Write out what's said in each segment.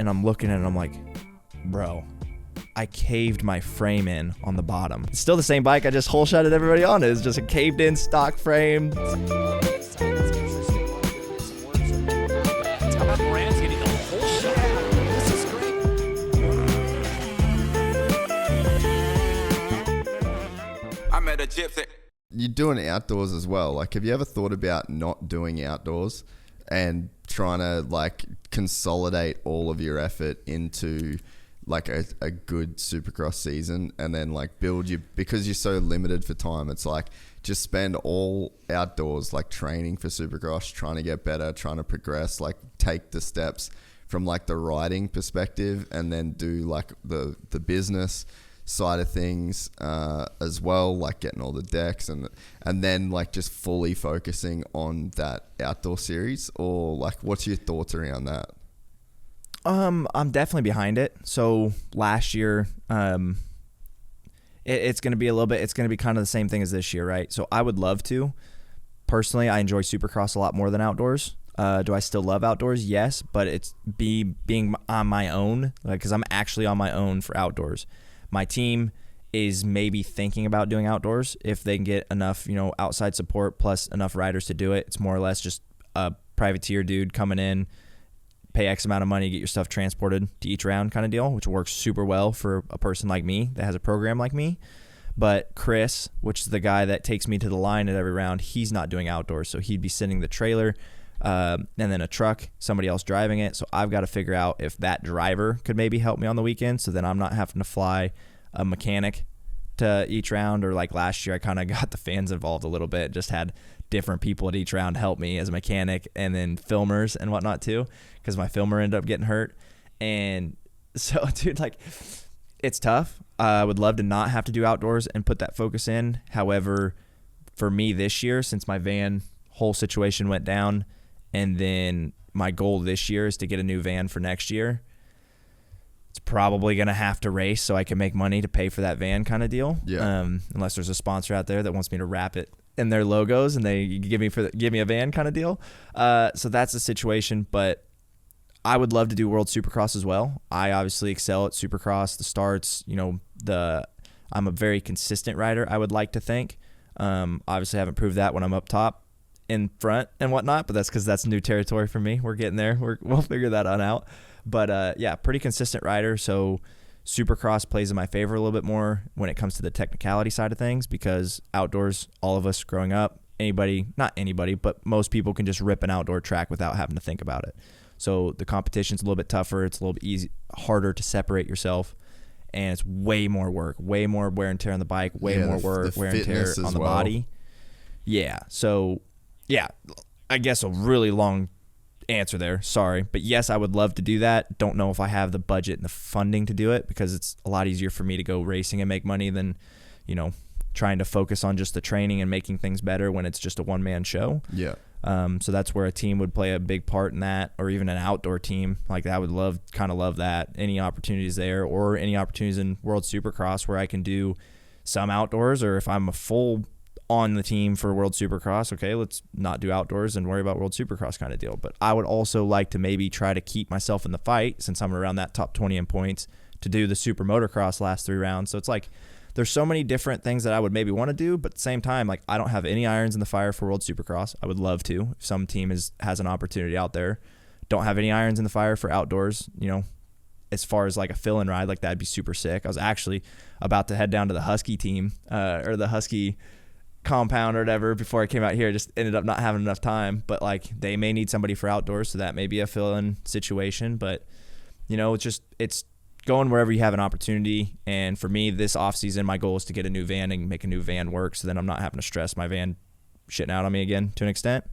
and I'm looking at it and I'm like, bro, I caved my frame in on the bottom. It's still the same bike. I just hole shotted everybody on it. It's just a caved in stock frame. You're doing outdoors as well. Like, have you ever thought about not doing outdoors and trying to like consolidate all of your effort into like a good Supercross season, and then like build you, because you're so limited for time, it's like just spend all outdoors, like training for Supercross, trying to get better, trying to progress, like take the steps from like the riding perspective, and then do like the business side of things as well, like getting all the decks and then like just fully focusing on that outdoor series? Or like, what's your thoughts around that? I'm definitely behind it. So last year, it's going to be it's going to be kind of the same thing as this year, right? So I would love to. Personally, I enjoy Supercross a lot more than outdoors. Do I still love outdoors? Yes, but it's being on my own, like, because I'm actually on my own for outdoors. My team is maybe thinking about doing outdoors if they can get enough, outside support plus enough riders to do it. It's more or less just a privateer dude coming in, pay X amount of money, get your stuff transported to each round kind of deal, which works super well for a person like me that has a program like me. But Chris, which is the guy that takes me to the line at every round, he's not doing outdoors. So he'd be sitting the trailer and then a truck, somebody else driving it. So I've got to figure out if that driver could maybe help me on the weekend, so then I'm not having to fly a mechanic to each round. Or like last year, I kind of got the fans involved a little bit, just had different people at each round help me as a mechanic, and then filmers and whatnot too, because my filmer ended up getting hurt. And so, dude, like, it's tough. I would love to not have to do outdoors and put that focus in. However, for me this year, since my van whole situation went down, and then my goal this year is to get a new van for next year, it's probably going to have to race so I can make money to pay for that van kind of deal. Yeah. Unless there's a sponsor out there that wants me to wrap it in their logos and they give me a van kind of deal. So that's the situation. But I would love to do World Supercross as well. I obviously excel at Supercross, the starts, I'm a very consistent rider, I would like to think. Obviously I haven't proved that when I'm up top in front and whatnot, but that's because that's new territory for me. We're getting there. We'll figure that on out. But yeah, pretty consistent rider. So Supercross plays in my favor a little bit more when it comes to the technicality side of things, because outdoors, all of us growing up, not anybody, but most people can just rip an outdoor track without having to think about it. So the competition's a little bit tougher. It's a little bit harder to separate yourself, and it's way more work, way more wear and tear on the bike, way more work, wear and tear on the body. Yeah. So yeah, I guess a really long answer there. Sorry. But yes, I would love to do that. Don't know if I have the budget and the funding to do it, because it's a lot easier for me to go racing and make money than, trying to focus on just the training and making things better when it's just a one-man show. Yeah. So that's where a team would play a big part in that, or even an outdoor team. Like, I would love that. Any opportunities there, or any opportunities in World Supercross where I can do some outdoors, or if I'm a full on the team for World Supercross, okay, let's not do outdoors and worry about World Supercross kind of deal. But I would also like to maybe try to keep myself in the fight, since I'm around that top 20 in points, to do the Super Motocross last 3 rounds. So it's like, there's so many different things that I would maybe want to do, but at the same time, like, I don't have any irons in the fire for World Supercross. I would love to. If some team has an opportunity out there. Don't have any irons in the fire for outdoors, as far as like a fill-in ride, like, that'd be super sick. I was actually about to head down to the Husky team, or the Husky compound or whatever, before I came out here. Just ended up not having enough time, but like, they may need somebody for outdoors, so that may be a fill-in situation. But it's going wherever you have an opportunity. And for me, this off season, my goal is to get a new van and make a new van work, so then I'm not having to stress my van shitting out on me again to an extent.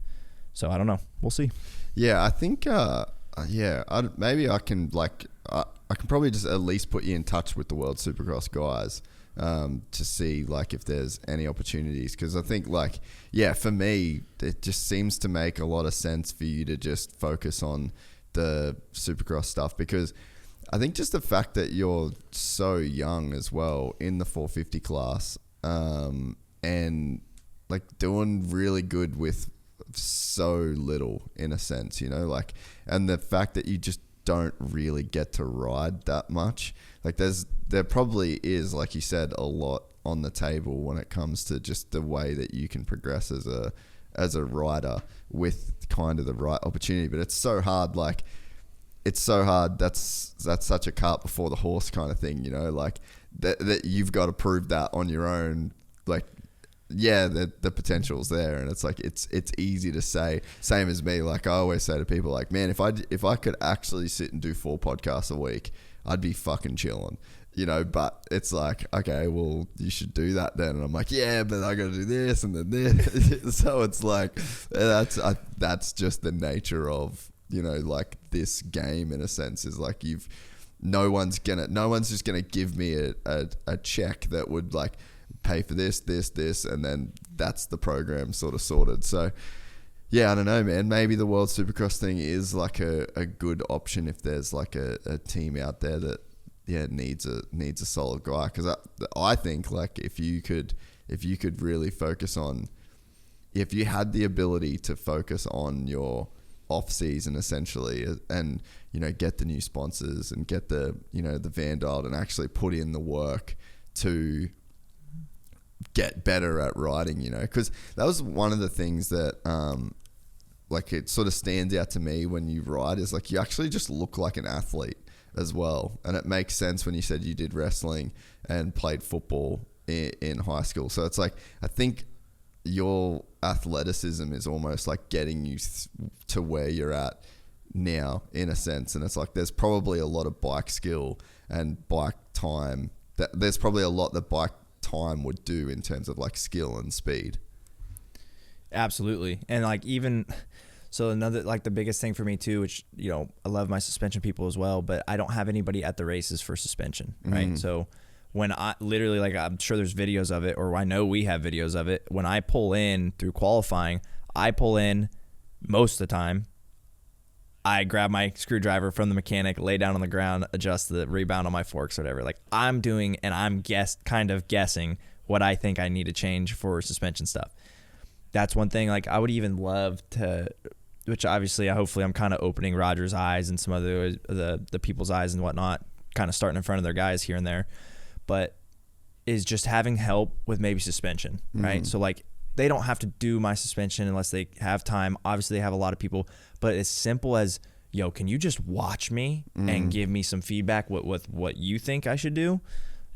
So I don't know, we'll see. Yeah, I think maybe I can I can probably just at least put you in touch with the World Supercross guys to see like if there's any opportunities, because I think for me it just seems to make a lot of sense for you to just focus on the Supercross stuff, because I think just the fact that you're so young as well in the 450 class, and like doing really good with so little in a sense, and the fact that you just don't really get to ride that much. Like there probably is, like you said, a lot on the table when it comes to just the way that you can progress as a rider with kind of the right opportunity. But it's so hard. Like, it's so hard. That's such a cart before the horse kind of thing, you know, like that you've got to prove that on your own. Like, yeah, the potential's there, and it's like it's easy to say. Same as me. Like, I always say to people, like, man, if I could actually sit and do 4 podcasts a week, I'd be fucking chilling, you know. But it's like, okay, well, you should do that then. And I'm like, yeah, but I got to do this and then this. So it's like that's just the nature of, you know, like this game in a sense. Is like no one's just gonna give me a check that would like pay for this, and then that's the program sort of sorted. So yeah, I don't know, man. Maybe the World Supercross thing is like a good option if there's like a team out there that needs a solid guy. Because I think like if you could really focus on, if you had the ability to focus on your off season essentially, and you know, get the new sponsors and get the, you know, the van dialed and actually put in the work to get better at riding, you know, because that was one of the things that like it sort of stands out to me when you ride, is like you actually just look like an athlete as well. And it makes sense when you said you did wrestling and played football in high school. So it's like, I think your athleticism is almost like getting you to where you're at now in a sense. And it's like there's probably a lot of bike skill and bike time there's probably a lot that bike time would do in terms of like skill and speed. Absolutely. And like even so, another, like the biggest thing for me too, which, you know, I love my suspension people as well, but I don't have anybody at the races for suspension, right? So when I literally, like, I'm sure there's videos of it, or I know we have videos of it, when I pull in through qualifying, I pull in most of the time, I grab my screwdriver from the mechanic, lay down on the ground, adjust the rebound on my forks, whatever. Like, I'm doing, and I'm kind of guessing what I think I need to change for suspension stuff. That's one thing. Like, I would even love to, which obviously, hopefully, I'm kind of opening Roger's eyes and some other the people's eyes and whatnot, kind of starting in front of their guys here and there, but is just having help with maybe suspension, right? So like, they don't have to do my suspension unless they have time. Obviously, they have a lot of people, but as simple as, yo, can you just watch me and give me some feedback with what you think I should do?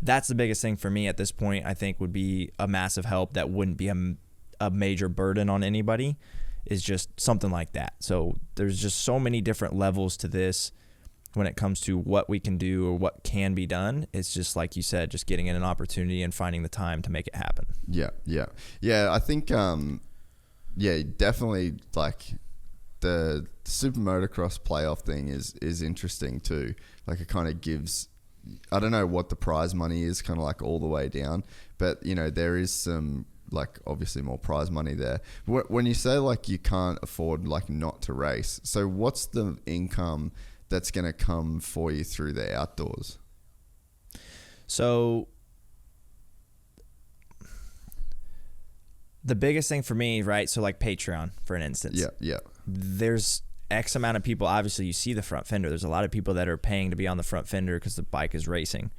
That's the biggest thing for me at this point, I think would be a massive help that wouldn't be a major burden on anybody, is just something like that. So there's just so many different levels to this when it comes to what we can do or what can be done. It's just like you said, just getting in an opportunity and finding the time to make it happen. Yeah. I think, definitely, like the Super Motocross playoff thing is interesting too. Like, it kind of gives, I don't know what the prize money is kind of like all the way down, but you know, there is some, like, obviously more prize money there. When you say like you can't afford like not to race, so what's the income that's going to come for you through the outdoors? So the biggest thing for me, right? So like Patreon, for an instance. Yeah. There's X amount of people. Obviously, you see the front fender. There's a lot of people that are paying to be on the front fender because the bike is racing.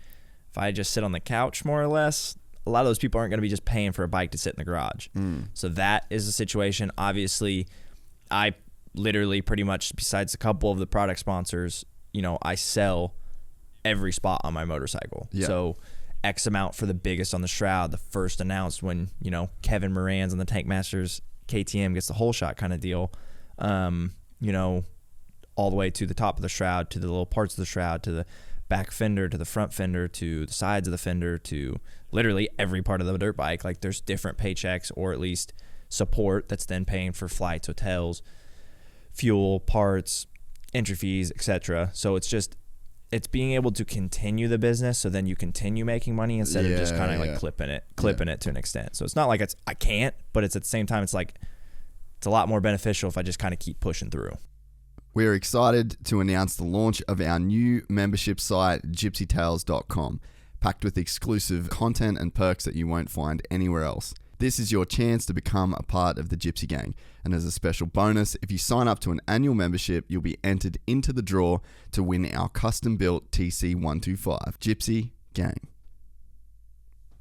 If I just sit on the couch, more or less, a lot of those people aren't going to be just paying for a bike to sit in the garage. So that is the situation. Obviously, I literally pretty much, besides a couple of the product sponsors, you know, I sell every spot on my motorcycle. Yeah. So X amount for the biggest on the shroud, the first announced when, you know, Kevin Moran's on the Tank Masters KTM gets the whole shot kind of deal. You know, all the way to the top of the shroud, to the little parts of the shroud, to the back fender, to the front fender, to the sides of the fender, to literally every part of the dirt bike. Like, there's different paychecks, or at least support that's then paying for flights, hotels, fuel, parts, entry fees, etc. So it's being able to continue the business, so then you continue making money instead of just kind of like clipping it to an extent. So it's not like I can't, but it's at the same time, it's like, it's a lot more beneficial if I just kind of keep pushing through. We're excited to announce the launch of our new membership site, gypsytales.com, packed with exclusive content and perks that you won't find anywhere else. This is your chance to become a part of the Gypsy Gang. And as a special bonus, if you sign up to an annual membership, you'll be entered into the draw to win our custom-built TC125. Gypsy Gang.